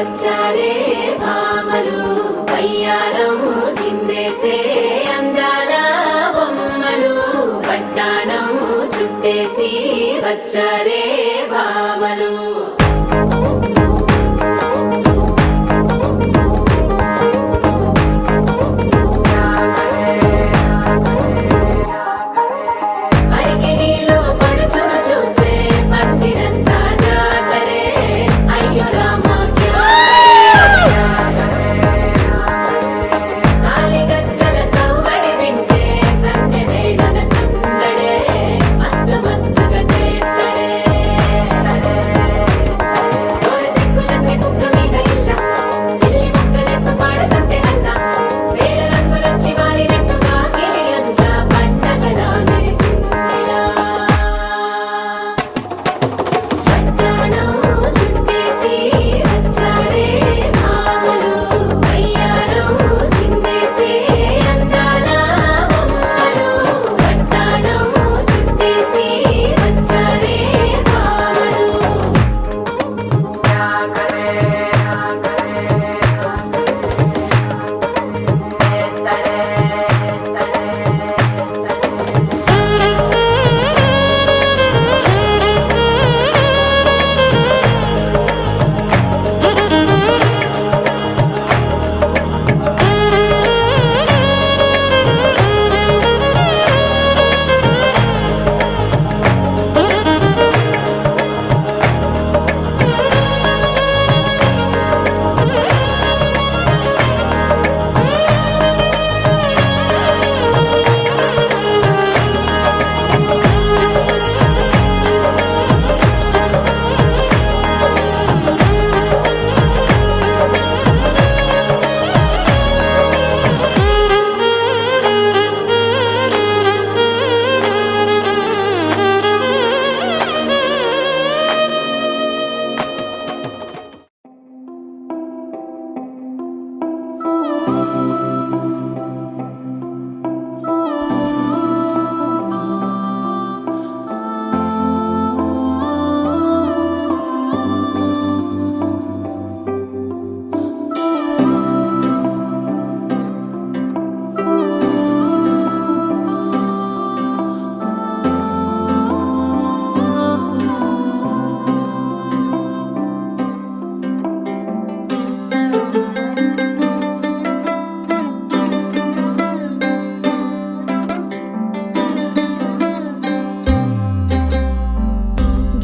వచ్చారే భామలు వయ్యారం చిందేసే అందాల బొమ్మలు పట్టాణం చుట్టేసి వచ్చారే భామలు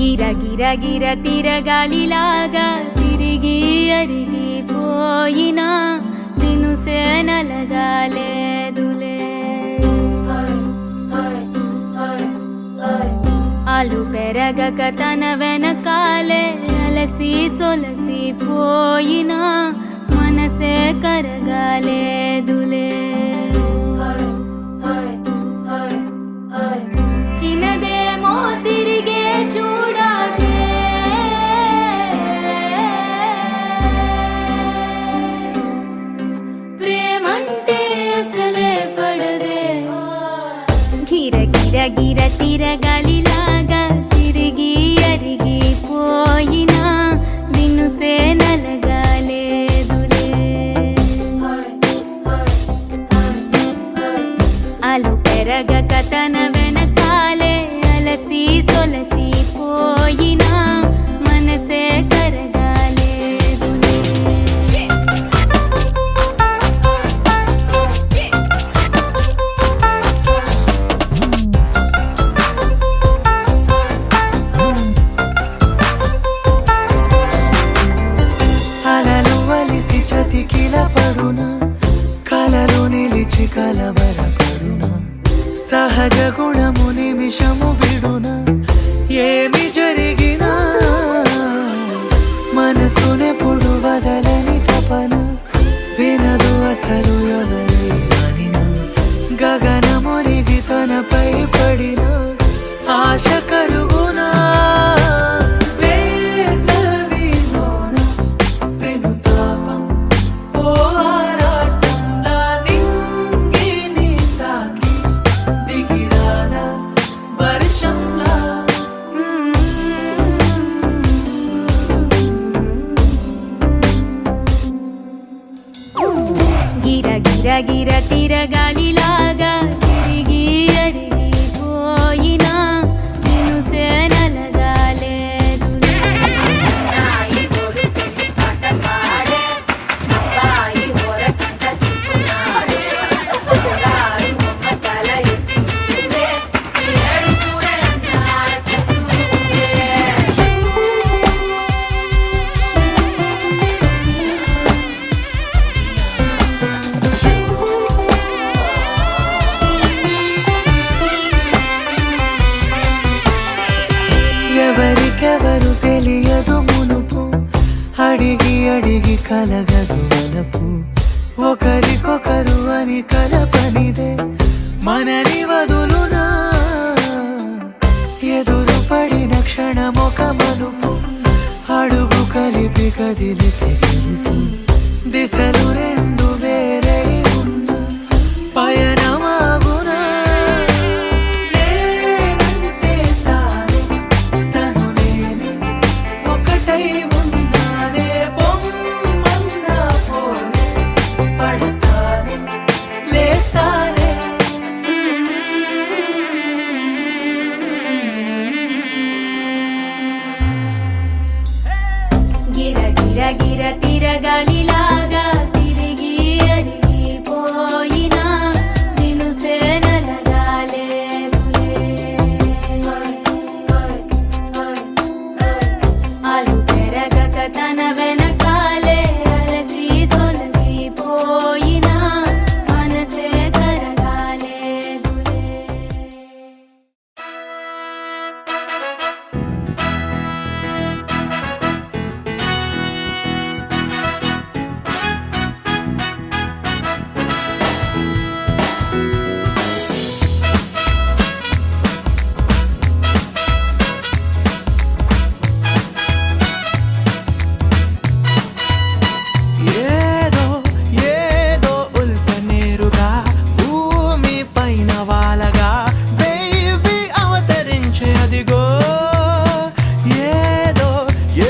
గిరగిర తిరగాలిలాగా తిరిగి అరిగిపోయినా దినుసే నలగాలేదులే ఆలు పెరగక తన వెనకాలే అలసి సొలసి పోయినా మనసే కరగాలేదులే చిన్నదేమో తిరిగే చూడాలే ప్రేమంటే అసలే పడదే గిర గిర తిరగాలిలాగా తిరిగి అరిగిపోయినా దినుసే నలగాలేదులే ఆలు పెరగక తన వెనకాలే అలసి సొలసి పోయినా మనసే కరగాలేదులే అలలు వలిసి చతికిల పడునా కలలో నిలిచి కలవరపడునా సహజ గుణము నిమిషము విడునా ఏమి జరిగినా మనసునెప్పుడు వదలని తపన వినదు అసలు ఎవరి అనినా గగనమునిగి తనపై పడిన ఆశ కలుగునా గిర తిరగాలిలాగా తిరిగి అరిగిపోయినా నిన్ను నలగాలేదులే. నాయి గోడు పెళ్లి పాట పాడే అబ్బాయి ఓరకంట చూపునాడే గారు బొమ్మ తల ఎత్తి చూడే ఏడు చూడే అందాల చతురుడే. ఎవరికెవరు తెలియదు మునుపు అడిగి అడిగి కలగదు వలపు ఒకరికొకరు అని కలపనిదే మనని వదులునా ఎదురు పడిన క్షణమొక మలుపు అడుగు కలిపి కదిలితే గెలుపు దిశలు రెండు వేరే ఉన్న పయనమాగునా నేనంటే తానే తను నేనే ఒకటై ఉన్నానే బొమ్మన్నా పోనే పడతానే లేస్తానే గిర గిర గిర తిరగాలిలాగా తిరిగి అరిగిపోయినా నిన్ను నలగాలేదులే. అలు పెరగక తన వెనకాలే అలసి సొలసిపోయినా మనసే కరగాలేదులే. ఏదో ఏదో ఉల్కనేరుగా భూమి పైన వాలగా బేబీ అవతరించే అదిగో ఏదో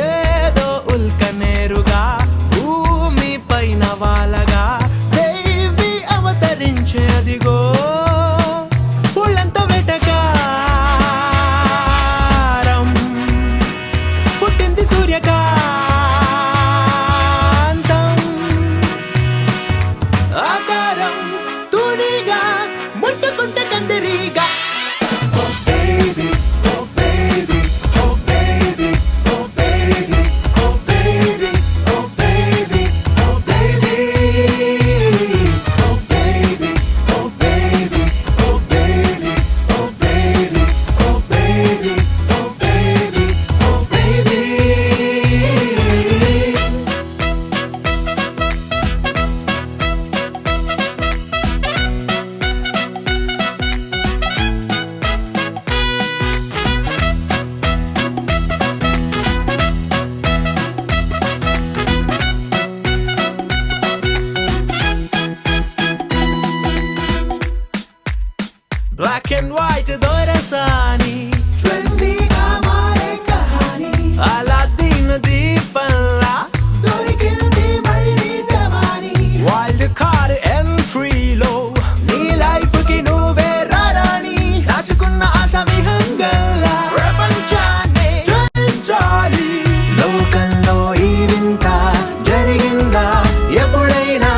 ఏదో ఉల్కనేరుగా భూమి పైన వాలగా బేబీ అవతరించే అదిగో ఉళ్ళంతా వెటకారం పుట్టింది సూర్యకాంతం ఆకారం తూనిగా ముట్టుకుంటే కందిరీగా Oh baby, oh baby, oh baby, oh baby, oh baby, oh baby, oh baby, oh baby, oh baby, oh baby, oh baby, oh baby, oh baby, oh baby. Black and white దొరసాని ట్రెండీగా మారే కహాని Aladdin దీపంలా దొరికింది మళ్ళీ జవాని wild card ఎంట్రీలో నీ life కి నువ్వే రారాని దాచుకున్న ఆశ విహంగంలా ప్రపంచాన్ని జయించాలి లోకంలో ఈ వింత జరిగిందా ఎప్పుడైనా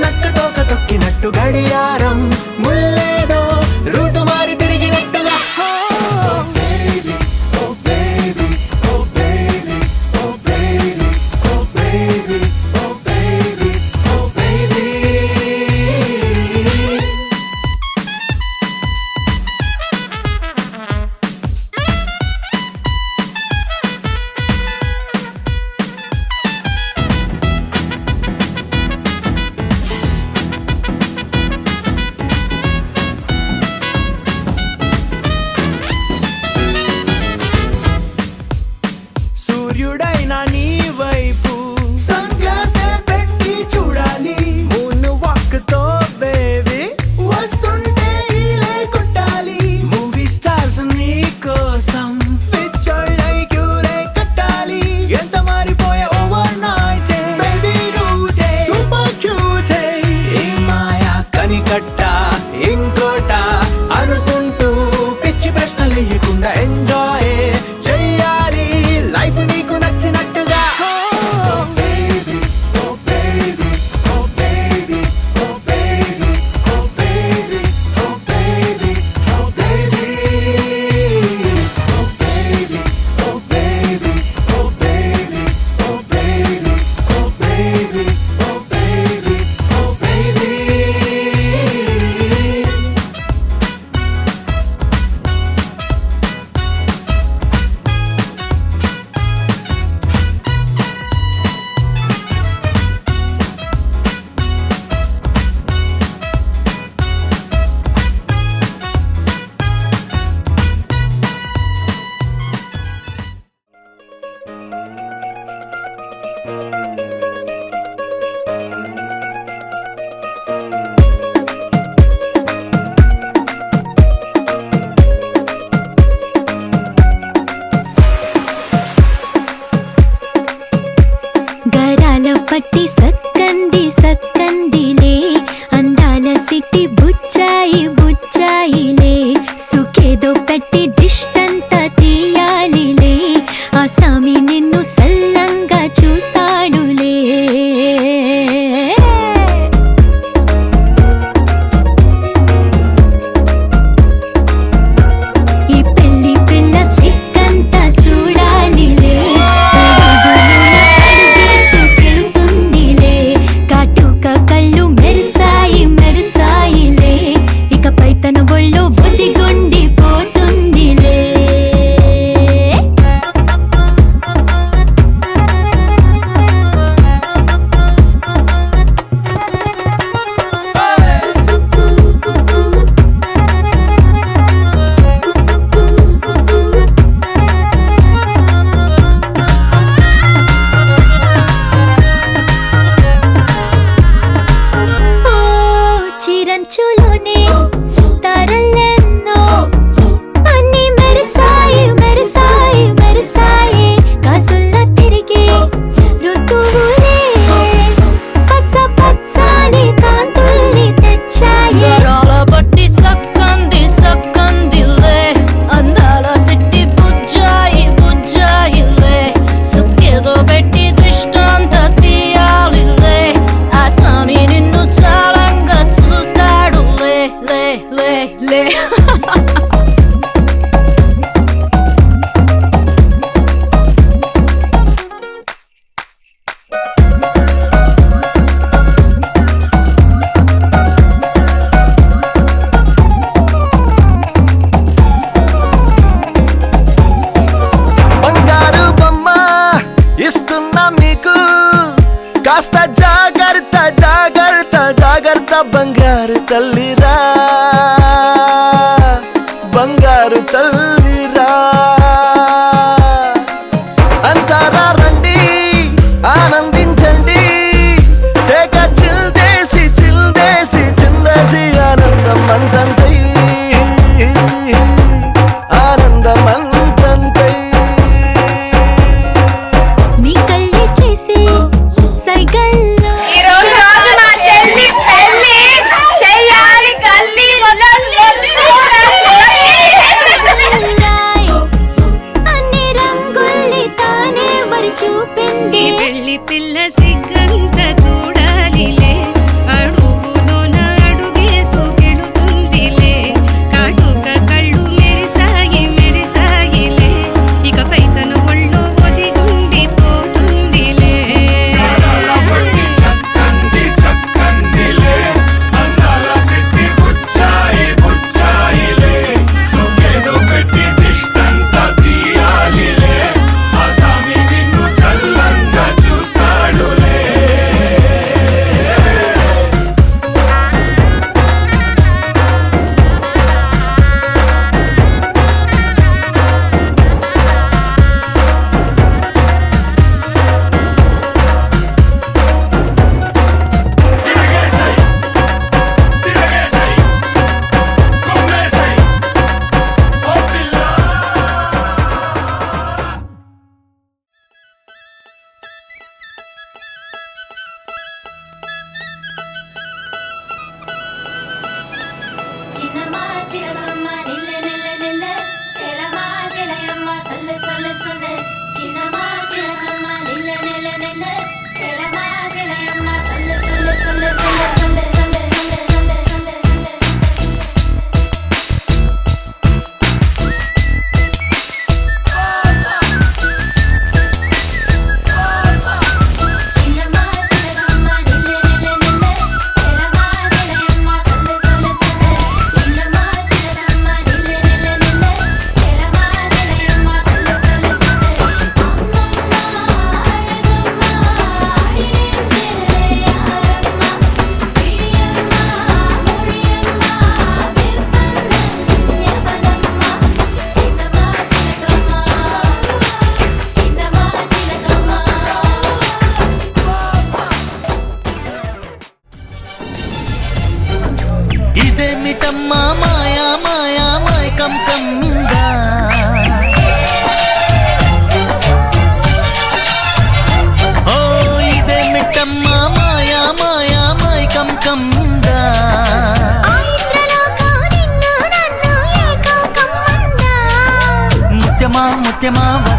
నక్కతోక తొక్కినట్టు గడియారం ముల్లేదో రూటు మారి తిరిగినట్టుగా Oh baby, oh baby, oh baby, oh baby, oh baby, oh baby, oh baby. సూర్యుడైనా నీ వైపు సన్గ్లాసే పెట్టి చూడాలి మూన్ వాక్ తో బేబీ వస్తుంటే ఈలే కొట్టాలి మూవీ స్టార్స్ నీ కోసం పిక్చర్లై క్యూలే కట్టాలి ఎంత మారిపోయే ఓవర్ నైట్ బేబీ రూటే సూపర్ క్యూట్ ఈ మాయా పట్టి సక్కంది సక్కందిలే అందాల సిట్టి బుచ్చాయి బుచ్చాయిలే సుఖేదో పెట్టి దిష్టంతా తీయాలిలే ఆ సామి నిన్ను సల్లంగా చూస్తాడులే ఈ పెళ్లి పిల్ల సిక్కంతా చూడాలిలే అడుగేసుకెళ్తుందిలే కాటుక కళ్ళు మెరిసాయి మెరిసాయిలే ఇకపై తన ఒళ్ళో ఒదిగొండిపోతుందిలే ఓ చిరంచులోనే తారలెన్నో అన్ని మెరిసాయి మెరిసాయి మెరిసాయి కాసుల్లా తిరిగే ఋతువులే పచ్చ పచ్చని కాంతుల్ని తెచ్చాయి గరాల బట్టి సక్కంది సక్కందిలే అందాల సిట్టి బుజ్జాయి బుజ్జాయిలే సుక్కేదో పెట్టి దృష్టాంత తీయాలిలే ఆ స్వామి నిన్ను చాలంగా చూస్తాడు లే లే లే లే బంగారు బొమ్మ ఇస్తున్నా మీకు కాస్త జాగ్రత్త జాగ్రత్త జాగ్రత్త బంగారు తల్లిరా బంగారు తల్లిరా అంతారా రండి ఆనందించండి తెగ చిల్దేసి చిల్దేసి చిందేసి ఆనందం అంతంతై ఆనందం అంతంతై నీ కళ్ళే చేసే సైగల్లో ఈ రోజు మా చెల్లి పెళ్లి చెయ్యాలి కల్లీలో రాయ్ అన్ని రంగుల్ని తానే మరి చూపింది పెళ్లి పిల్ల సిగ్గంత చూడాలిలే అడుగులోన అడుగేసుకెళుతుందిలే కాటుక కళ్ళు మెరిసాయి మెరిసాయిలే ఇకపై తన ఒళ్ళో ఒదిగుండిపోతుందిలే చక్కంది చక్కందిలే అందాల సిట్టి బుచ్చాయి బుచ్చాయిలే సుఖేదో పెట్టి దిష్టంతా తీయాలిలే ఆ సామి నిన్ను చల్లంగా చూస్తాడులే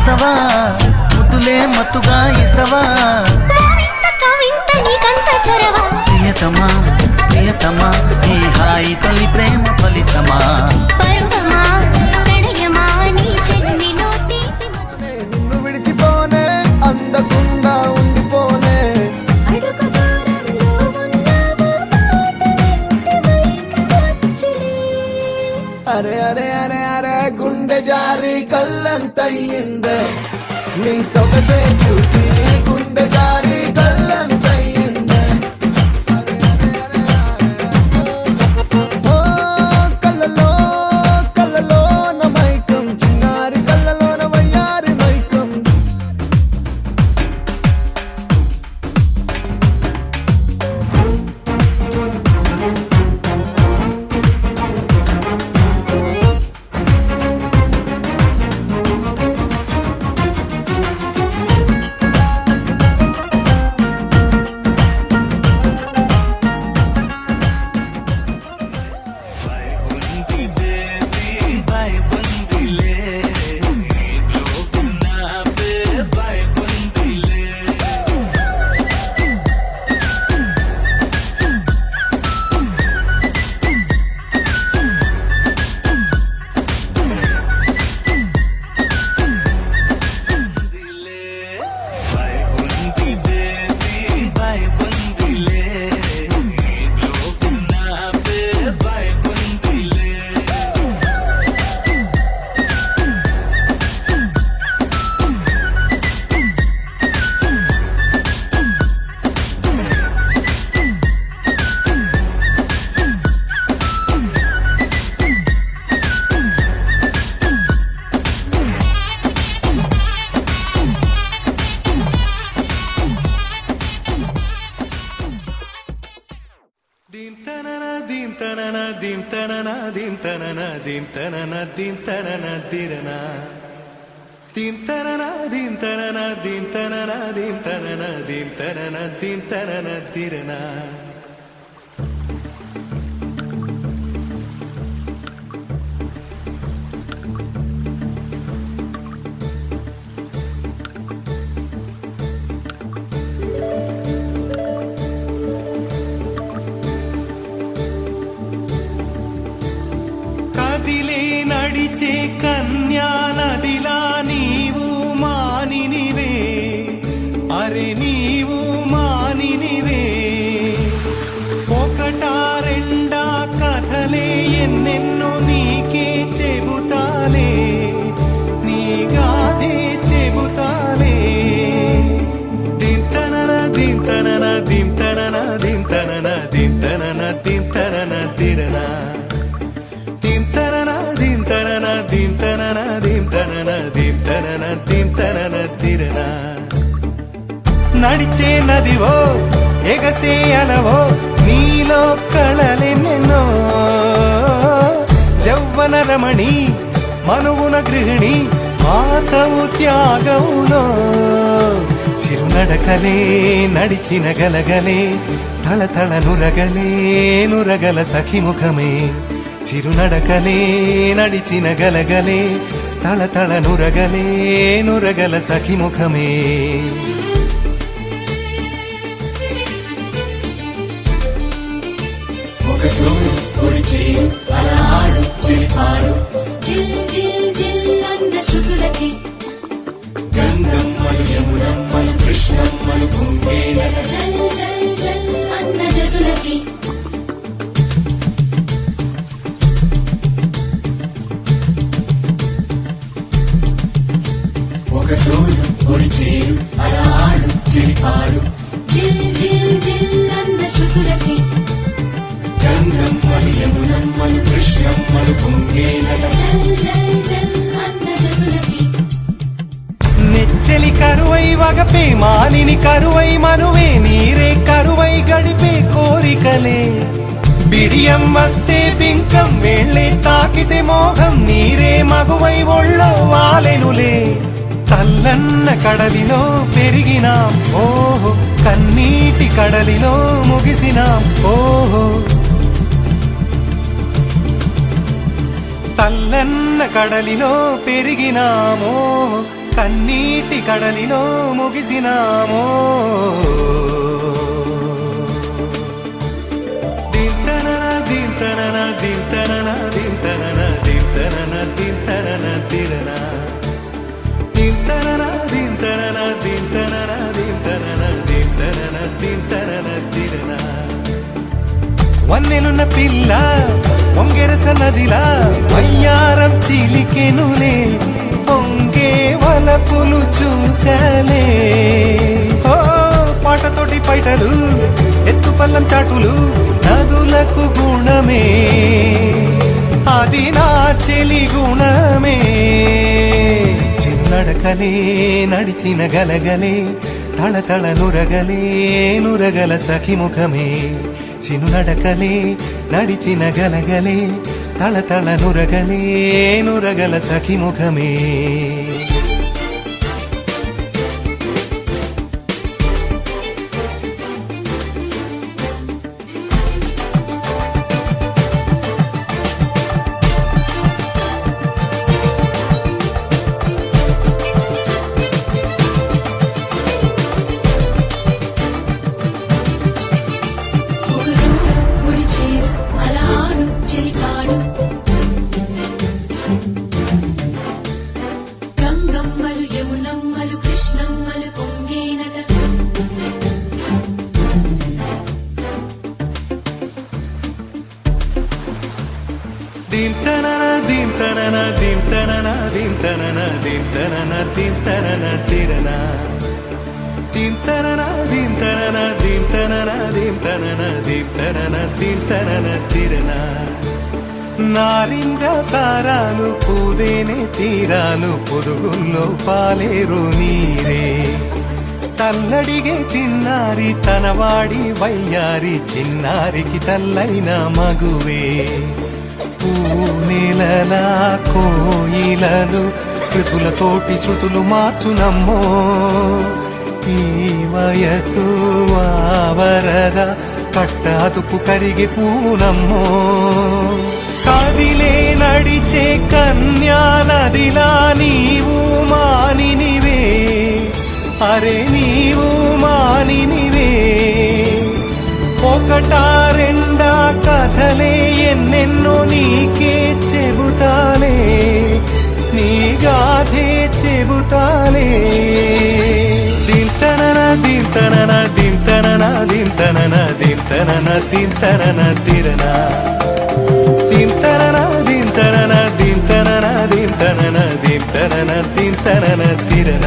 వస్తవా ముద్దులే మత్తుగా ఇస్తవా కవింత నీకంత చొరవ ప్రియతమా ప్రియతమా ఈ హాయి తొలి ప్రేమ ఫలితమా పరువమా ప్రణయమా నీ చెన్నిలో తీపి నిన్ను విడిచిపోనే అందకుండా ఉండిపోనే అడుగు దూరంలో ఉన్నావు మాట వెంట వైకవచ్చిలే అరే అరే అరే అరే గుండె జారి కళ్ళంతయ్యిందే నీ సొగసే చూసి గుండె జారి కళ్ళంతయ్యిందే ఓ కళ్ళలో కళ్ళలో మైకం చిన్నారి కళ్ళలోన వయ్యారి మైకం కదిలే నడిచే కన్యా నదిలా నీవు మానినివే అరే నీవు మానినివే ఒకటా రెండా కథలే ఎన్నెన్నో నీకే చెబుతాలే నీ గాథే చెబుతాలే దింతనన దింతనన దింతనన దింతనన దింతనన దింతనన తిరనా నడిచే నదివో ఎగసే అలవో నీలో కళలెన్నెన్నో జవ్వన రమణి మనువున గృహిణి మాతవు త్యాగములో చిరునడకలే నడిచిన గలగలే తళతళ నురగలే నురగల సఖిముఖమే చిరునడకలే నడిచిన గలగలే తళతళ నురగలే నురగల సఖిముఖమే జిల్ జిల్ జిల్ అన్న శృతులకి గంగమ్మలు యమునమ్మలు కృష్ణమ్మలు కుంభేనట జల్ జల్ జల్ అన్న జతులకి ఒక సూరు ఒడి చేరు అలా ఆడు చిలిపాడు జిల్ జిల్ జిల్ అన్న శృతులకి గంగమ్మలు యమునమ్మలు కృష్ణమ్మలు కుంభేనట జల్ జల్ జల్ అన్న జతులకి నెచ్చలి కరువై వగపే మానిని కరువై మనువే నీరే కరువై గడిపే కోరికలే బిడియం వస్తే బింకం వేళ్ళే తాకితే మోహం నీరే మగువై ఒళ్ళో వాలెనులే తల్లన్న కడలిలో పెరిగినాం ఓహో కన్నీటి కడలిలో ముగిసినాం ఓహో తల్లన్న కడలిలో పెరిగినామో కన్నీటి కడలిలో ముగిసినామో దింతనన దింతనన దింతనన దింతనన దింతనన దింతనన తిరన దింతనన దింతనన దింతనన దింతనన దింతనన దింతనన తిరన వన్నెలున్న పిల్ల పొంగెరస నదిలా వయ్యారం చిలికెనులే పొంగే వలపులు చూసలే ఓ పాటతోటి పైటలు ఎత్తు పల్లం చాటులు నదులకు గుణమే అది నా చెలి గుణమే చిన్నడకలే నడిచిన గలగలే తళతళ నురగలే నురగల సఖిముఖమే చినునడకలే నడిచిన గలగలే తళతళ నురగలే నురగల సఖిముఖమే పొగసూరు పొడిచేరు అలహాడు చెలిపాడు గంగమ్మలు యమునమ్మలు కృష్ణమ్మలు పొంగేనట దింతనన దింతనన దింతనన దింతనన దింతనన దింతనన తిరన దింతనన దింతనన దింతనన దింతనన దింతనన దింతనన తిరన నారింజ సారాలు పూదేనే తీరాలు పొరుగుల్లో పాలేరు నీరే తల్లడిగే చిన్నారి తనవాడి వయ్యారి చిన్నారికి తల్లైన మగువే పూనెలలా కోయిలలు కృతులతోటి శృతులు మార్చునమ్మో ఈ వయసు ఆవరద కట్టాదుపు కరిగి పూనమ్మో కదిలే నడిచే కన్యా నదిలా నీవు మానినివే అరే నీవు మానినివే ఒకటా రెండా కథలే ఎన్నెన్నో నీకే చెబుతాలే నీ గాథే చెబుతాలే దింతనన దింతనన దింతనన దింతనన దింతనన దింతనన తిరన దింతనన దింతనన దింతనన దింతనన దింతనన దింతనన తిరన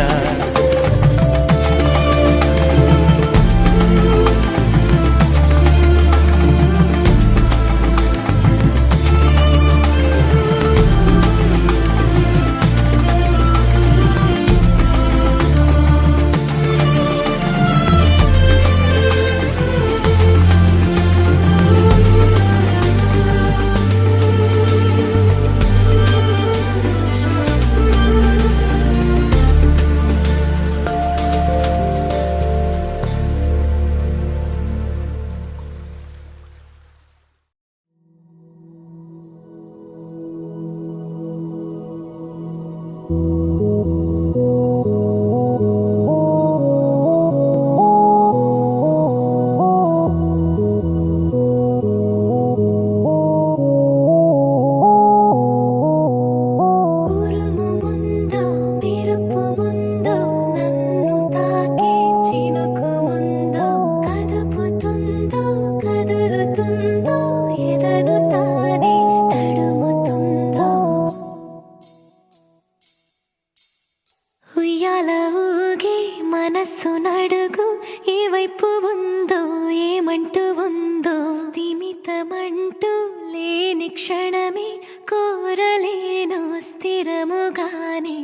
మనస్సు నడుగు ఏ వైపు ఉందో ఏమంటూ ఉందో స్థిమితమంటూ లేని క్షణమే కోరలేను స్థిరముగానే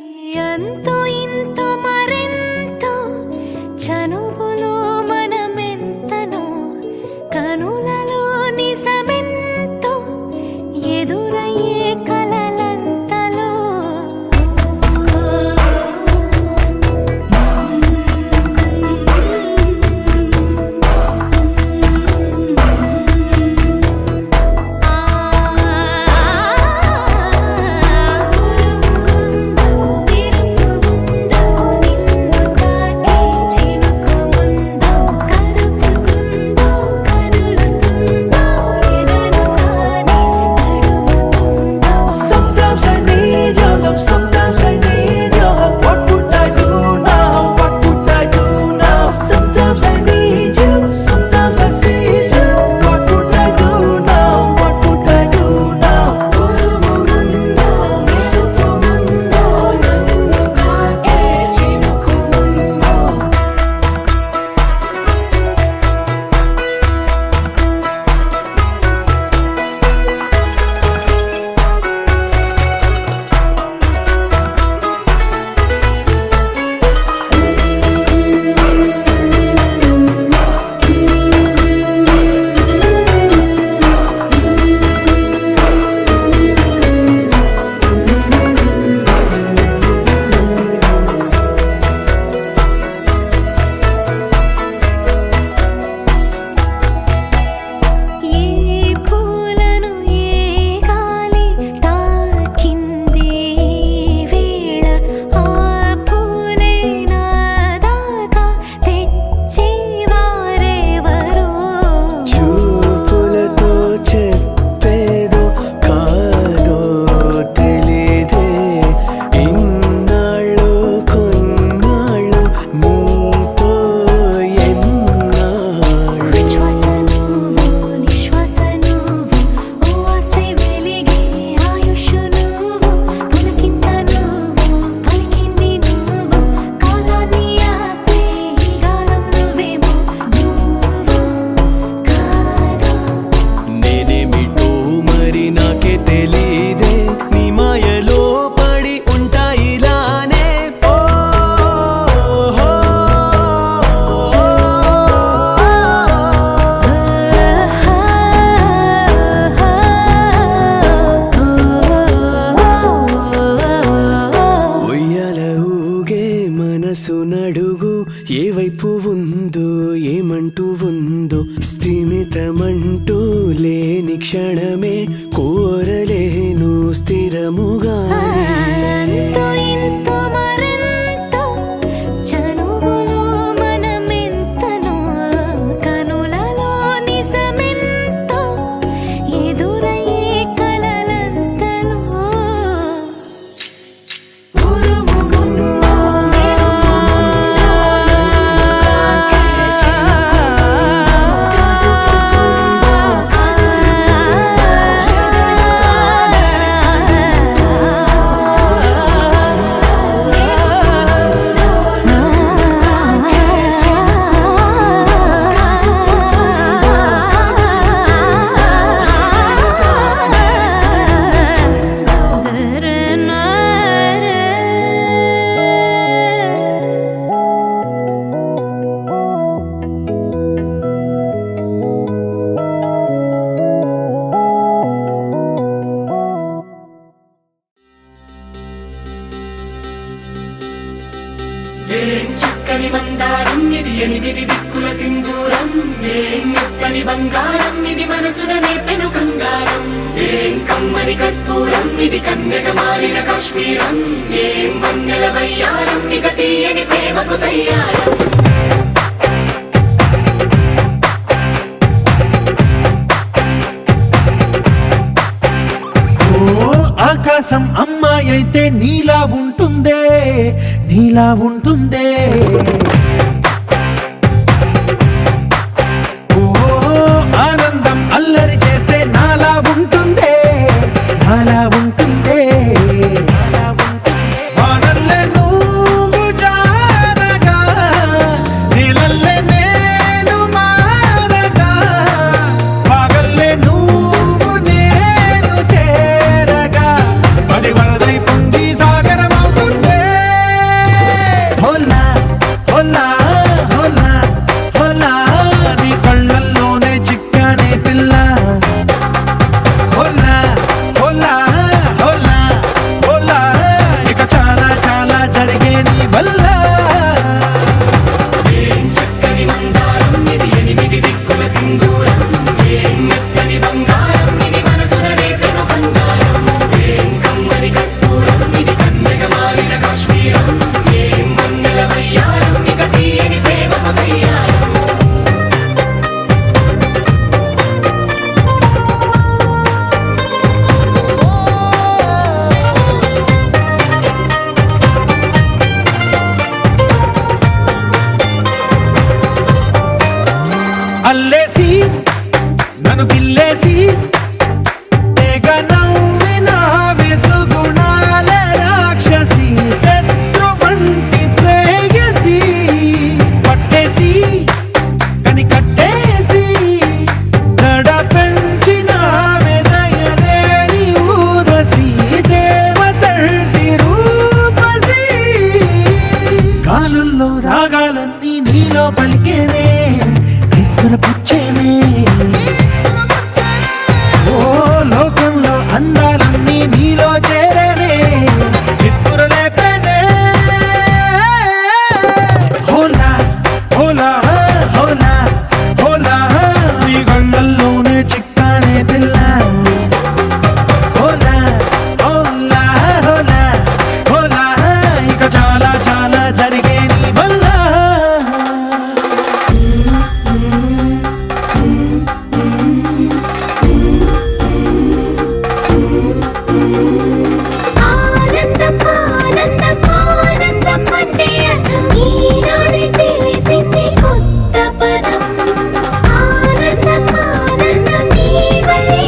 అంతో ఇంతో మరెంతో చనువులో మనమెంతనో కనులలో నిజమెంతో ఎదురయ్యే కలలంతలో అడుగు ఏ వైపు ఉందో ఏమంటూ ఉందో స్థిమితమంటూ లేని క్షణమే కోరలేను స్థిరముగా అంతో ఇంతో మరెంతో చనువులో మనమెంతనో కనులలో నిజమెంతో ఎదురయ్యే కలలంతలో ఏం చక్కని మందారం ఇది ఎనిమిది దిక్కుల సింధూరం ఏం మెత్తని బంగారం ఇది మనసున నేపెను కంగారం ఏం కమ్మని కర్పూరం ఇది కన్యక మారిన కాశ్మీరం ఏం వన్నెల వయ్యారం ఇక తీయని ప్రేమకు తయ్యారం ఆకాశం అమ్మాయి అయితే నీలా ఉంటుందే నీలా ఉంటుందే ఓ ఆనందం అల్లరి చేస్తే నాలా ఉంటుందే నాలా ఉంటుందే వానల్లే నువ్వు జారగా నీలల్లే నేను మారగా పగల్లే నువ్వు నేను చేరగా పడి వరదై పొంగి సాగరమవుతుందే హోలా హోలా హోలా హోలా నీ కళ్ళల్లోనే చిక్కానే పిల్ల హోలా హోలా హోలా హోలా ఇక చాలా చాలా జరిగే నీ వల్ల ఏం చక్కని మందారం ఇది ఎనిమిది దిక్కుల సింధూరం ఏం మెత్తని బంగారం ఇది మనసున రేపెను బంగారం ఏం కమ్మని కర్పూరం ఇది కన్యక మారిన కాశ్మీరం ఏం వన్నెల వయ్యారం ఇక తీయని ప్రేమకు తయ్యారం అల్లేసి నన్ను గిల్లేసి తెగ నవ్విన వెసుగుణాల రాక్షసి శత్రు వంటి ప్రేయసి పట్టేసి కని కట్టేసి దడ పెంచిన వెదయలేని ఊరసి దేవతంటి రూపసి గాలుల్లో రాగాలన్నీ నీలో పలికేనే పుచ్చేనే ఓ లోకంలో అందాలన్నీ నీలో చేరేనే నిద్దురలేపేనే హోలా హోలా హోలా హోలా నీ గంగల్లోనే చిక్కానే పిల్ల హోలా హోలా హోలా హోలా ఇక చాలా చాలా జరిగే నీ వల్ల ఆనందం ఆనందం ఆనందం అంటే అర్థం ఈనాడే తెలిసింది కొత్త పదం ఆనందం ఆనందం నీ వల్లే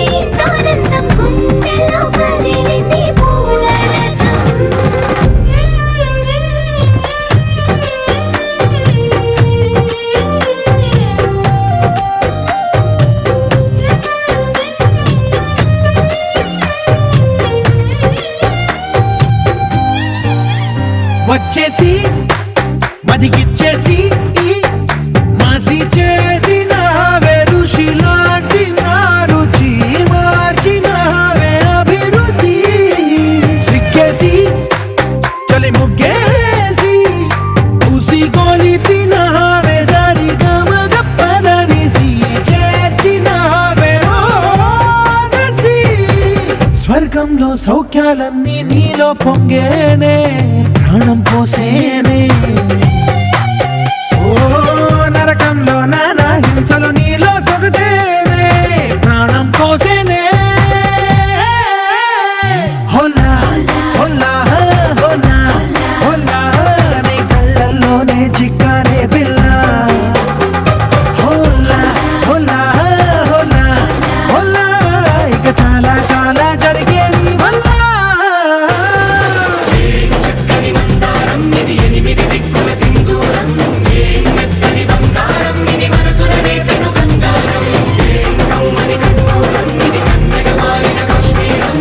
ఆనందం గుండెలో కదిలింది వచ్చేసి మదిగిచ్చేసి మాసి చేసిన ఋషిలాంటి నా రుచి మార్చినవే అభిరుచి సిక్కేసి చలి ముగ్గేసి ఉసిగో సౌఖ్యాలన్నీ నీలో పొంగేనే ప్రాణం పోసేనే ఓ నరకంలో నానా హింసలు నీలో సొగసేనే ప్రాణం పోసేనే హోలా హోలా హోలా హోలా నీ కళ్ళల్లోనే చిక్కానే పిల్ల హోలా హోలా హోలా హోలా ఇక చాలా చాలా జరిగే నీ వల్ల చక్కని మందారం ఇది 8 దిక్కుల సింధూరం ఏం మెత్తని బంగారం ఇది మనసున రేపెను బంగారం ఏం కమ్మని కర్పూరం ఇది కన్నెగ మారిన కాశ్మీరం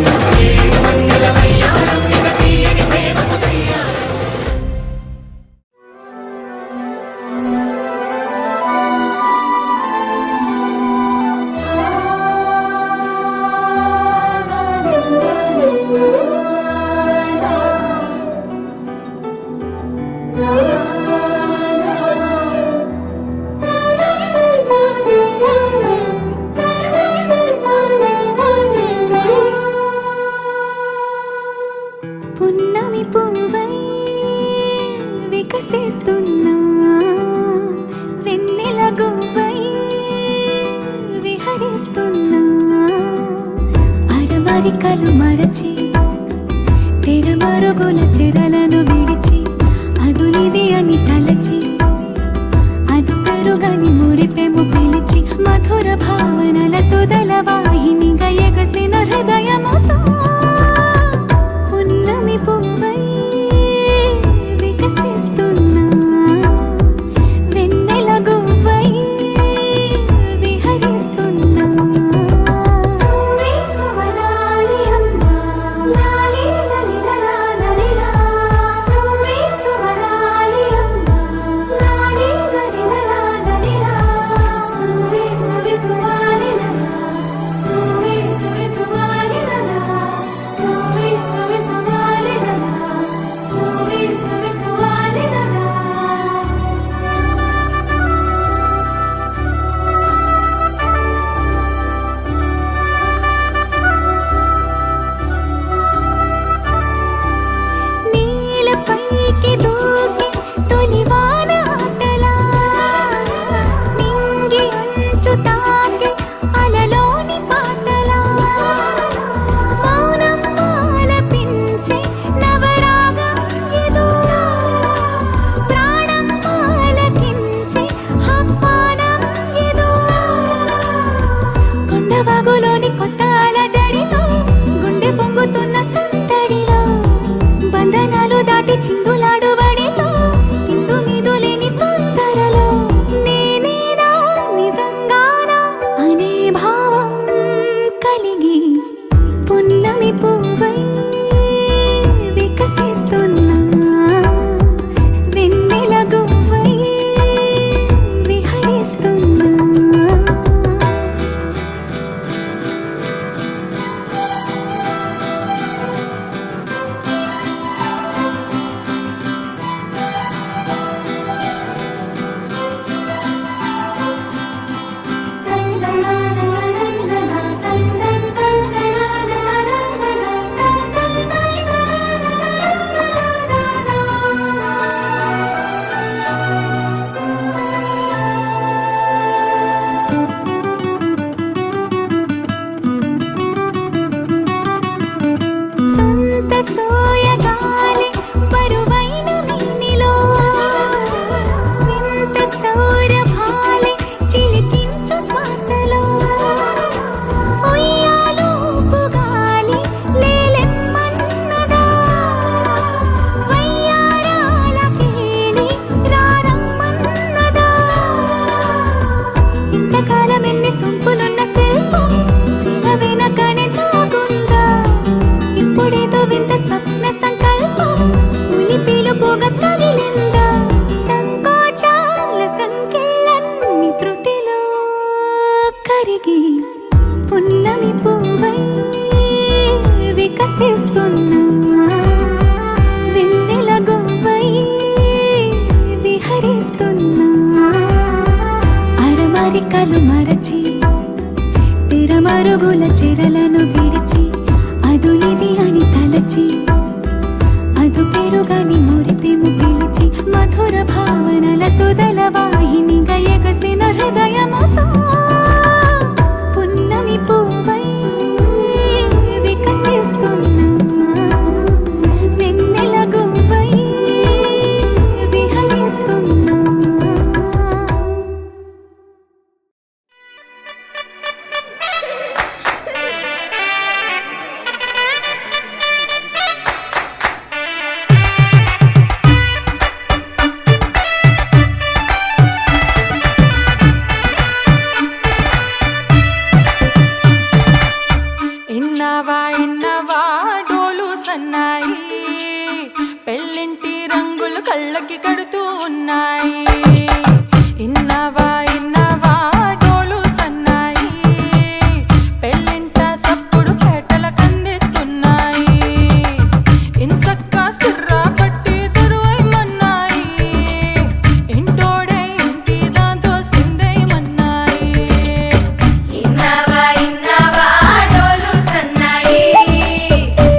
ఏం మంగళ వయ్యారం ఇక తీయని ప్రేమకు తయ్యారం పున్నమి పువ్వై వికసిస్తున్నా వెన్నెల గువ్వై విహరిస్తున్నా అరమరికలు మరచి తెరమరుగుల చెరలను విడిచి అదునిది అని తలచి అది పెరుగని మురిపెము పిలిచి మధుర భావనల సుదల వాహినిగా ఎగసిన హృదయముతో పున్నమి పువ్వై వికసిస్తున్నా వెన్నెల గువ్వై విహరిస్తున్నా సువి సువనాలి అమ్మా లాలి లలిలా లలిలా సువి సువనాలి అమ్మా లాలి లలిలా లలిలా సువి సువి సువాలి లలా సువి సువి సువాలి లలా సువి సువి సువాలి లలా సువి సువి సువాలి లలా నీలపైకి దూకి తొలివాన ఆటలా నింగి అంచు తాకి అలలోని పాటలా మౌనం ఆలపించే నవరాగం ఏదో ప్రాణం ఆలకించే ఆహ్వానం ఏదో కొండవాగులోని కొత్త అలజడిలో గుండె పొంగుతున్న సందడిలో బంధనాలు దాటి చిందులాడు బడిలో ఇందు మీదు లేని తొందరలో నేనేనా నిజంగానా అనే భావం కలిగి పున్నమి పువ్వై వికసిస్తున్నా వెన్నెల గువ్వై విహరిస్తున్నా సొంత సోయగాలి బరువైన వీణిలో వింత సౌరభాలి చిలికించు శ్వాసలో ఉయ్యాలూపు గాలి లేలెమ్మన్నదా వయ్యారాల కేళి రారమ్మన్నదా ఇంతకాలం ఎన్ని సొంపులున్న శిల్పం శిల వెనకనే తాగుందా ఇప్పుడేదో వింత స్వప్న సంకల్పం ఉలి పిలుపుగా తగిలిందా సంకోచాల సంఖ్యలన్నీ త్రుటిలో కరిగి పున్నమి పువ్వై వికసిస్తున్నా వెన్నెల గువ్వై విహరిస్తున్నా అరమరికలు మరచి తెరమరుగుల చెరలను విడిచి అదునిది అని సుదల వాహినిగా ఎగసిన హృదయముతో పున్నమి పువ్వై వికసిస్తున్నా వెన్నెల గువ్వై విహరిస్తున్నా. ఇన్నవా డోలు సన్నాయి పెళ్ళింటి రంగులు కళ్ళకి కడుతూ ఉన్నాయి. ఇన్నవా డోలు సన్నాయి పెళ్ళింట సప్పుడు పేటల కందెత్తున్నాయి. ఇన్సక్క సుర్రా పట్టి దురువైమన్నాయి ఇంటోడే ఇంటి దాంతో సిందైమన్నాయి. ఇన్నవా డోలు సన్నాయి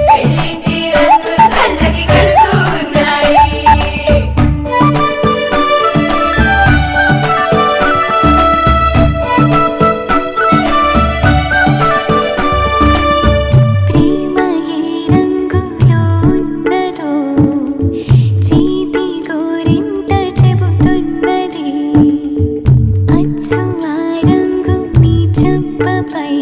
పెళ్ళింటి రంగులు కళ్ళకి కడుతూ ఉన్నాయి. ప్రేమ ఏ రంగులో ఉన్నదో చేతి గోరింట చెబుతున్నది. అచ్చు ఆ రంగు నీ చెంపపై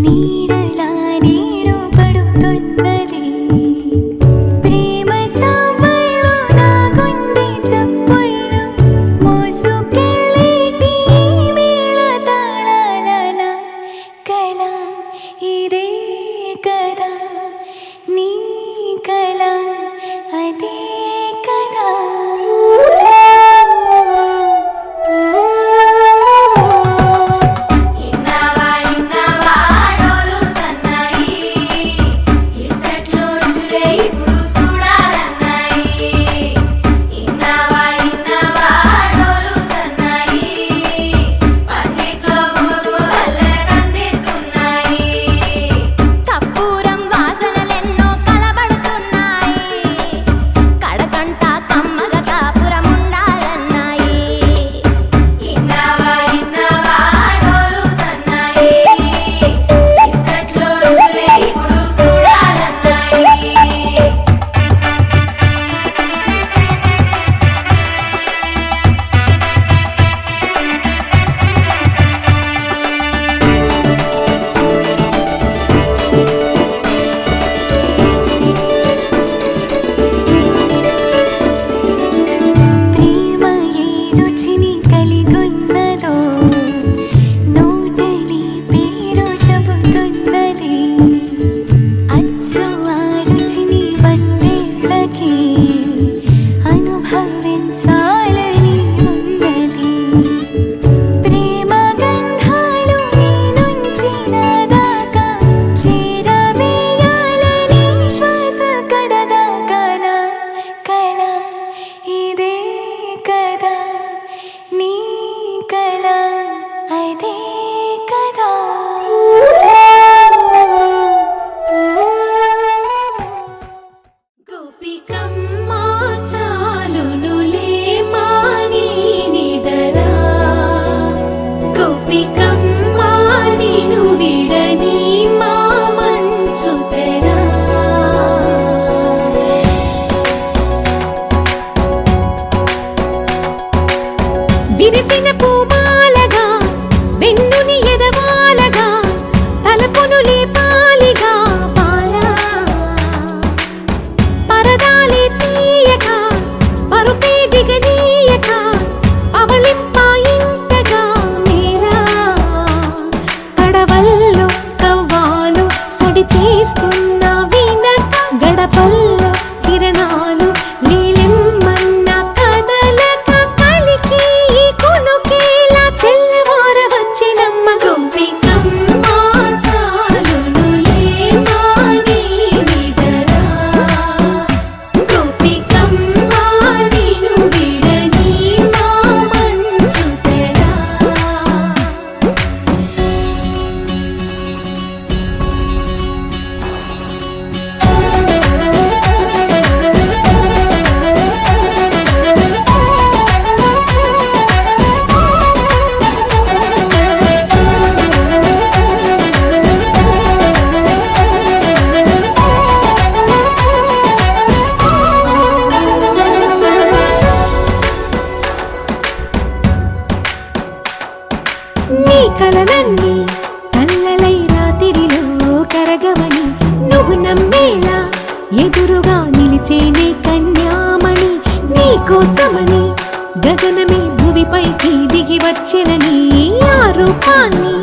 నీడలా నీడు పడుతున్నది. ప్రేమ సవ్వళ్ళు నా గుండె చప్పుళ్ళు మోసుకెళ్ళేటి మేళ తాళాలన కల ఇదే కదా నీ కల అదే కదా. ఇన్నవా డోలు సన్నాయి ఇస్తట్లు రుచులే ఇప్పుడు చూడాలన్నాయి. ఇన్నవా డోలు సన్నాయి పందిట్లో గుమగుమ వల్లే కందిస్తున్నాయి. కప్పూరం వాసనలెన్నో కలబడుతున్నాయి కడకంట కమ్మగ కాపురం ఉండాలన్నాయి. ఇన్నవా డోలు సన్నాయి ఇస్తట్లో రుచులే ఇప్పుడు చూడాలన్నాయి. ప్రేమ ఏ రుచిని కలిగున్నదో నోటని పేరు చెబుతున్నది. అచ్చు ఆ రుచిని వందేళ్ళకి అనుభవించాలని ఉన్నది. ప్రేమ గంధాలు నీ నుంచి నా దాకా చేరవేయాలని శ్వాస కడదాకా నా కల ఇదే కదా నీ కల అదే కదా. గోపికమ్మ చాలునులే మాని నిదరా గోపికమ్మ నిను విడని మా మంచు తెరా. విరిసిన పూమాలగా వెన్నుని ఎదవాలగా తలపును లేపాలిగా బాలా పరదాలే తీయక పరుపే దిగనీయక అవలింపాయింతగా మేరా కడవల్లో కవ్వాలు సడి చేస్తున్న వినక గడపల్లో కిరణాలు నీలిమ్మన్న కదలక కలికి ఈ కొనుకే కలలన్నీ కల్లలై రాత్రిలో కరగవని నువ్వు నమ్మేలా ఎదురుగా నిలిచేనే కన్యామణి నీకోసమని గగనమే భువిపైకి దిగి వచ్చినని ఆ రూపాన్ని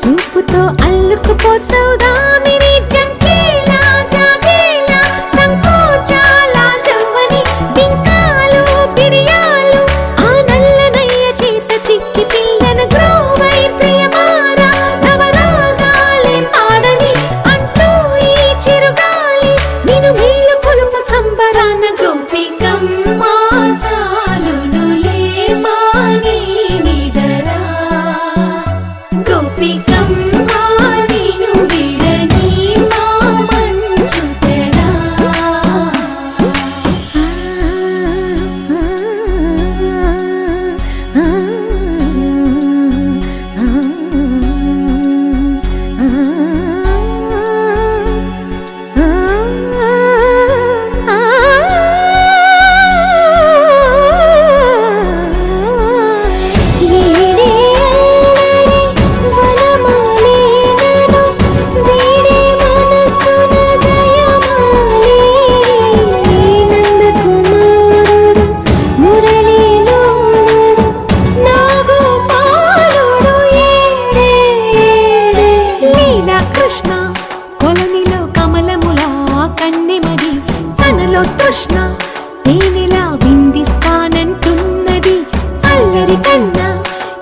చూపుతో అల్లుకుపోసౌదామిని జంకేలా జాగేలా సంకోచాల జవ్వని బింకాలు బిరియాలు ఆ నల్లనయ్య చేత చిక్కి పిల్లన గ్రోవై ప్రియమారా నవరాగాలే పాడని అంటూ ఈ చిరుగాలి నిన్ను మేలు కొలుపు సంబరాన గోపికమ్మ చాలునులే మాని నిదరా గోపికమ్మ నిన్ను విడని మా మంచు తెరా కృష్ణ కొలనిలో కమలములా కన్నెమది తనలో తృష్ణ తేనెలా విందిస్తానంటున్నది అల్లరి కన్నా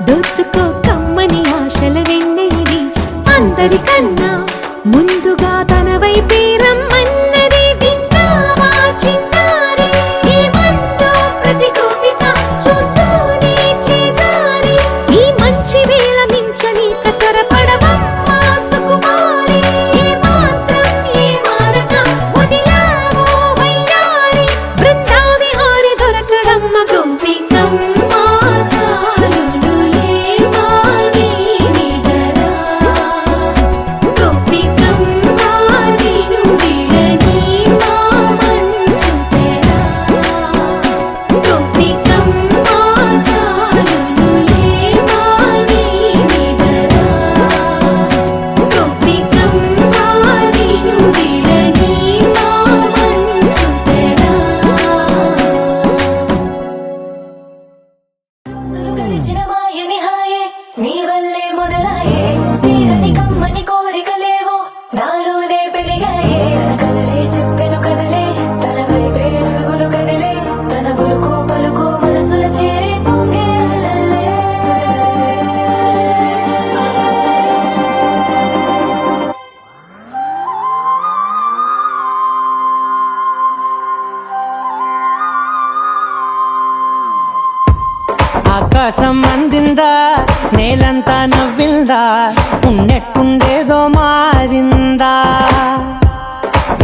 దోచుకో కమ్మని ఆశల వెన్నెయిది అందరికన్నా ముందుగా తన వైపే రమ్మన్నది విన్నావా చిన్నారి ఏమందో ప్రతి గోపిక చూస్తూనే చేజారి ఈ మంచి వేళ మించని కతరపడవమ్మ సుకుమారి ఏ మాత్రం ఏ మారక వదిలావో వయ్యారి బృందావి హారి దొరకడమ్మ గోపికమ్మ చాలునులే మాని నిదరా గోపికమ్మ నిన్ను విడని మా మంచు తెరా గోపికమ్మ చాలునులే మాని నిదరా గోపికమ్మ నిన్ను విడని మా మంచు తెరా రోజులు గడిచిన మాయని హాయే నీ వల్లే మొదలాయే తీరని కమ్మని కోరికలేవో నాలోనే పెరిగాయే తన కలలే చెప్పెను కదలే తన వైపే అడుగులు కదిలే తన గులుకు పలుకు మనసుల చేరే పొంగేలల్లే ఆకాశం అందిందా నేలంతా నవ్విందా ఉన్నట్టుండేదో మారిందా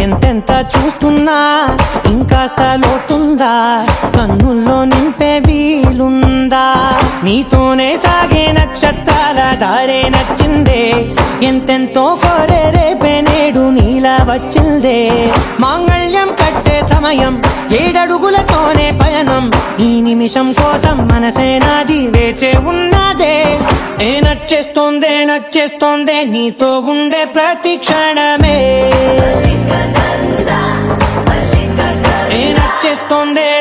ఎంతెంత చూస్తున్నా ఇంకాస్త లోతుందా కన్నుల్లో నింపే వీలుందా నీతోనే సాగే నక్షత్రాల దారే నచ్చిందే ఎంతెంతో కోరే రేపే నేడు నీలా వచ్చిందే మాంగళ్యం కట్టే సమయం 7 అడుగులతోనే పయనం ఈ నిమిషం కోసం మనసే నాది వేచే ఉన్నదే ఏ నచ్చేస్తోందే నీతో ఉండే ప్రతి క్షణమే ఏ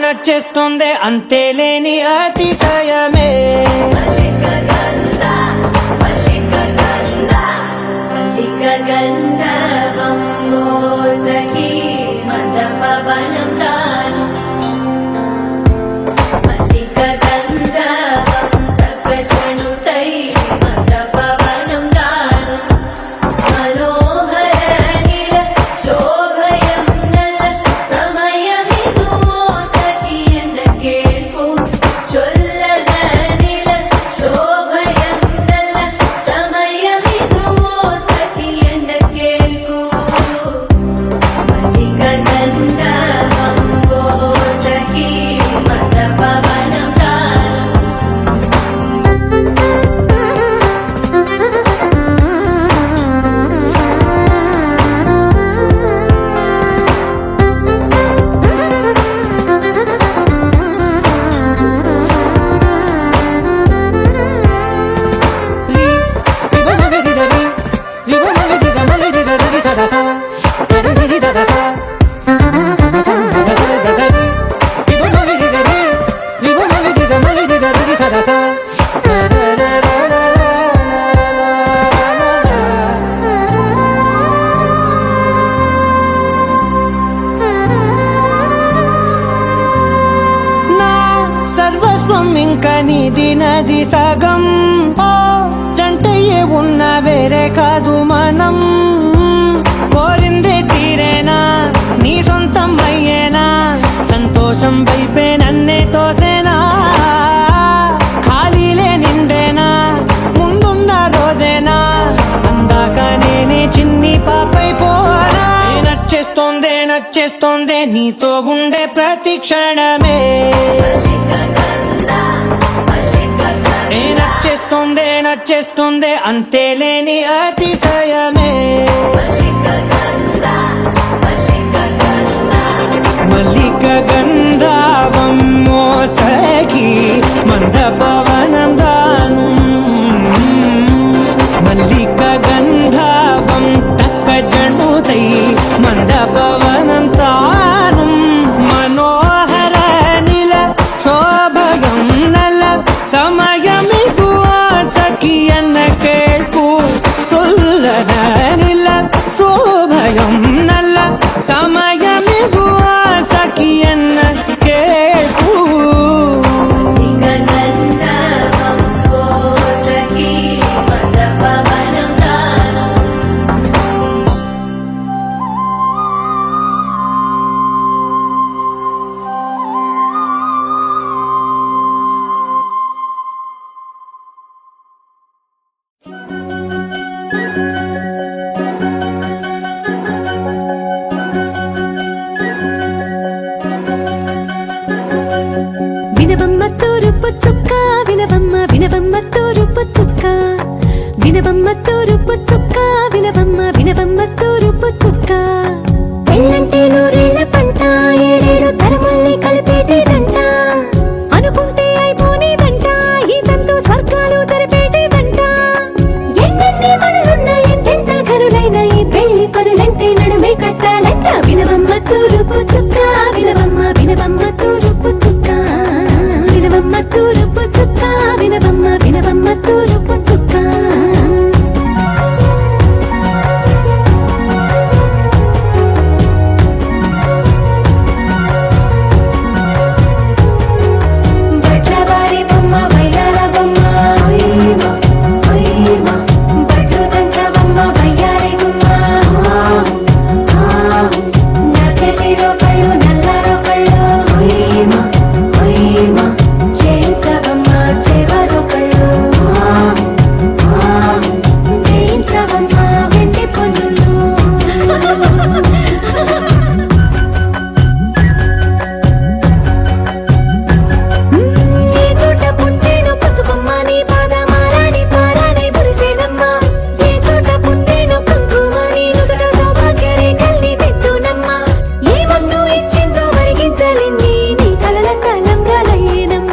నచ్చేస్తోందే అంతేలేని అతిశయమే గంధర్వం మోసకి మందపవనం తాను మల్లిక గంధర్వం తగ్గచణుతై మందపవనం తాను మనోహర నిల శోభయం నల సమయమిదు మోసకి ఎన్న కేಳ್ಕು చొల్లద నీది నది సగం ఓ జంటయ్యే ఉన్న వేరే కాదు మనం కోరిందే తీరేనా నీ సొంతం అయ్యేనా సంతోషం వైపే నన్నే తోసేనా ఖాళీలే నిండేనా ముందున్న రోజేనా అందాక నేనే చిన్ని పాపైపోనా నచ్చేస్తోందే నీతో ఉండే ప్రతి క్షణమే నచ్చేస్తోందే అంతేలేని అతిశయమే మల్లిక గంధావం మోసగి మందపవనం దాను మల్లిక గంధావం తక్క జణుతై మందపవనం తాను మనోహర నిల శోభగం నల సమయమిగు సఖియన్న కేൾపు చొల్లన నిల శోభగం నల సమయమిగు సఖియన్న కేൾపు వినవమ్మ తూరుపు చుక్క వినవమ్మ వినవమ్మ తూరుపు చుక్క వినవమ్మ తూరుపు చుక్క వినవమ్మ తూరుపు చుక్క పెళ్ళంటే నూరేళ్ల పంట ఏడేడు తరముల్ని కలిపేటేదంట అనుకుంటే అయిపోనేదంట ఈ తంతు స్వర్గాలు జరిపేటేదంట ఎన్నెన్ని పనులున్నా ఎంతెంత కరులైన ఈ పెళ్లి పనులంటే నడుమే కట్టాలంట వినవమ్మ తూరుపు చుక్క వినవమ్మ తూరుపు చుక్క వినవమ్మ తూరుపు చుక్క వినవమ్మ తూరుపు చుక్క బట్లవారి బొమ్మ వైరాల బొమ్మ బట్లు దంచవమ్మ వయ్యారి గుమ్మ నా చేతిలో కళ్ళు నల్లారో కళ్ళు చేయించవమ్మ చేవారో కళ్ళు వేయించవమ్మ వెండి పొన్నులు నీ చోట పుట్టేను పసుపమ్మ నీ పాదమారాణి పారాణై మురిసేనమ్మ ఏ చోట పుట్టేను కుంకుమ నీ నుదుట సౌభాగ్య రేఖల్ని దిద్దునమ్మ ఏ మందు ఇచ్చిందో మరిగించలేని నీ కలల కలంగాలయ్యేనమ్మ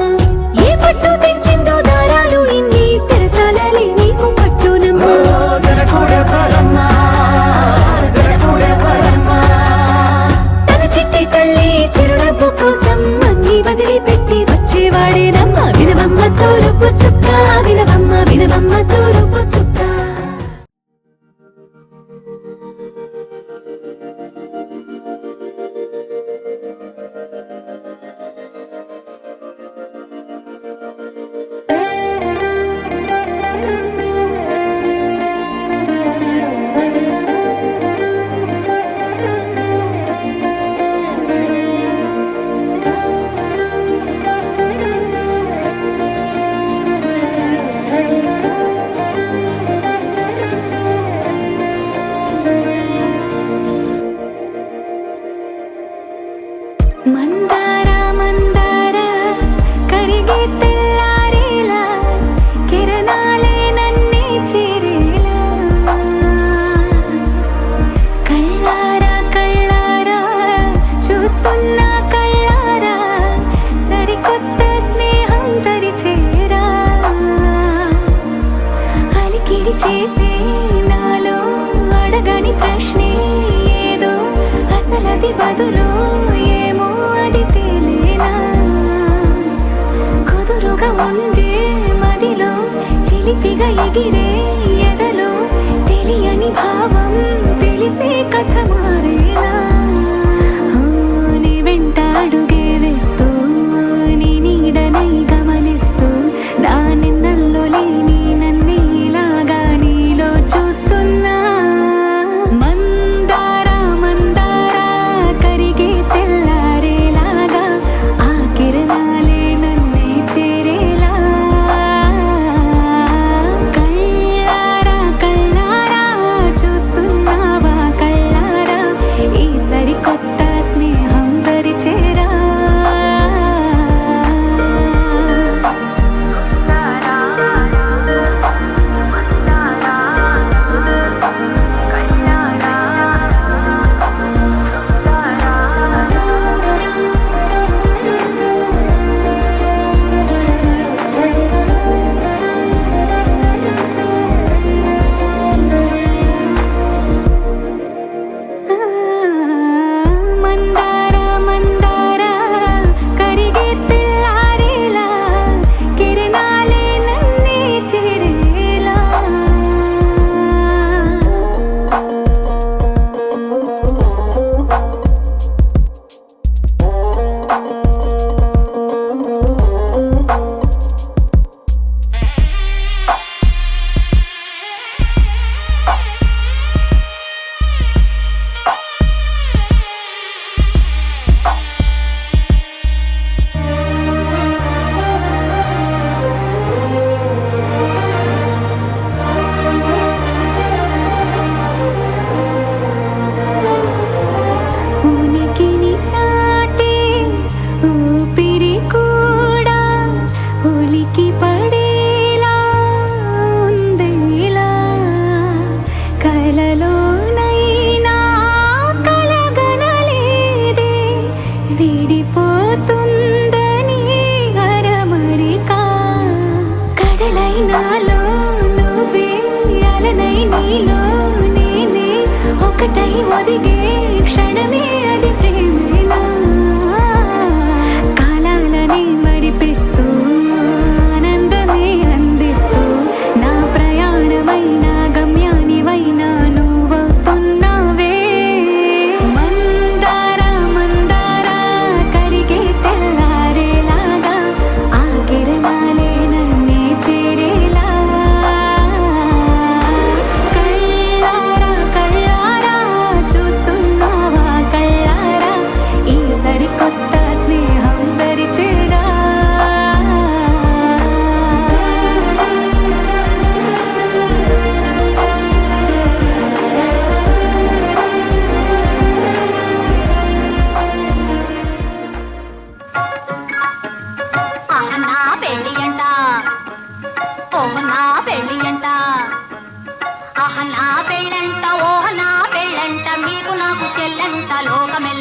ఏ పట్టు తెచ్చిందో దారాలు ఇన్ని తెరసాలలే నీకు పట్టునమ్మ తన చిట్టి తల్లి చిరునవ్వు కోసం అన్ని వదిలిపెట్టి వచ్చేవాడేనమ్మ వినవమ్మ తూరుపు చుక్క వినవమ్మ తూరుపు చుక్క మందార మందార కరిగే తెల్లారేలా కిరణాలే నన్నే చేరేలా కళ్ళారా చూస్తున్నా కళ్ళారా సరికొత్త స్నేహం తరిచేరా అలికిడి చేసే నాలో అడగని ప్రశ్నే ఏదో అసలది బదులు ఏమో అది తేలేనా కుదురుగా ఉండే మదిలో చిలిపిగా ఎగిరే ఎదలో తెలియని భావం తెలిసే కథ మారేనా నీ వెంట అడుగే వేస్తూ నీ నీడనై గమనిస్తూ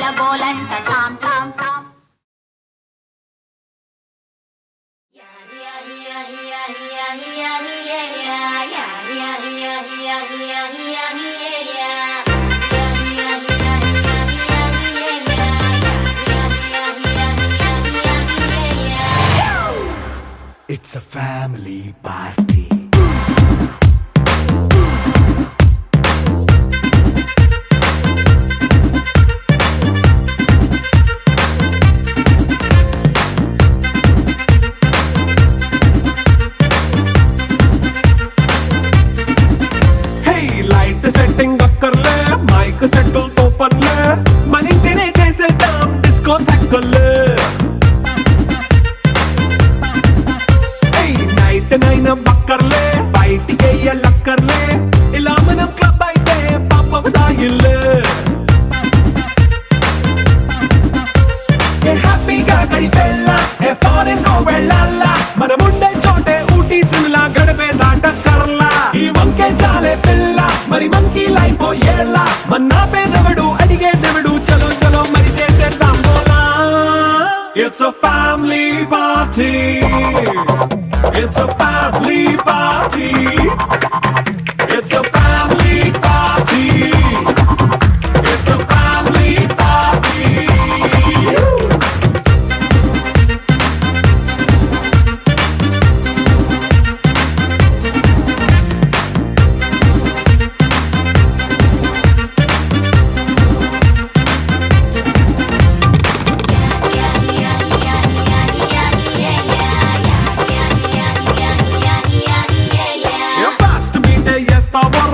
పిల్ల గోలంట tom tom tom It's a family party. Hey, light setting అక్కర్లే మైక్ సెట్టుల్ తో పర్లే మన ఇంటినే చేసేద్దాం డిస్కో థక్కర్లే నైట్ బక్కర్లే బయటికి లక్కర్లే ఇలా మనం క్లబ్ అయితే పాపం దాయిల్లే హ్యాపీగా గడిపెల్లా ఫారెన్ వెళ్ళాలా మనం ఉండే చోటే ఊటీ సిమ్లా గడిపే దాటక్కర్లా ఈ వంకే చాలే పిల్ల మరి మంకీ లైఫ్ ఏళ్ళ మన్నా పేదవడు అడిగేదెవడు చలో చలో మరి చేసేద్దాం బోలా It's a family party. It's a family party. It's a family party. It's a family party.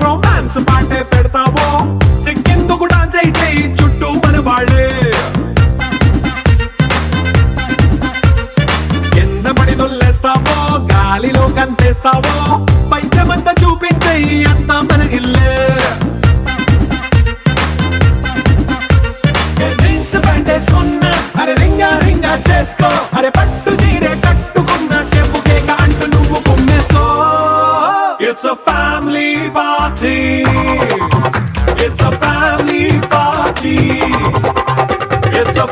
Romance పాటే పెడతావో సిక్కిందుకు డాన్స్ అయితే చుట్టూ మన వాళ్ళే కింద పడి దొల్లేస్తావో గాలిలో కంటేస్తావో పైచమంతా చూపించే అంతా మన ఇల్లే జీన్స్ ప్యాంట్ వేసుకున్నా అరే రింగా రింగా చేసుకో అరే పట్టు చీరే కట్టుకున్నా చెప్పు కేక అంటూ నువ్వు కుమ్మేసుకో It's a family party. It's a family party. It's a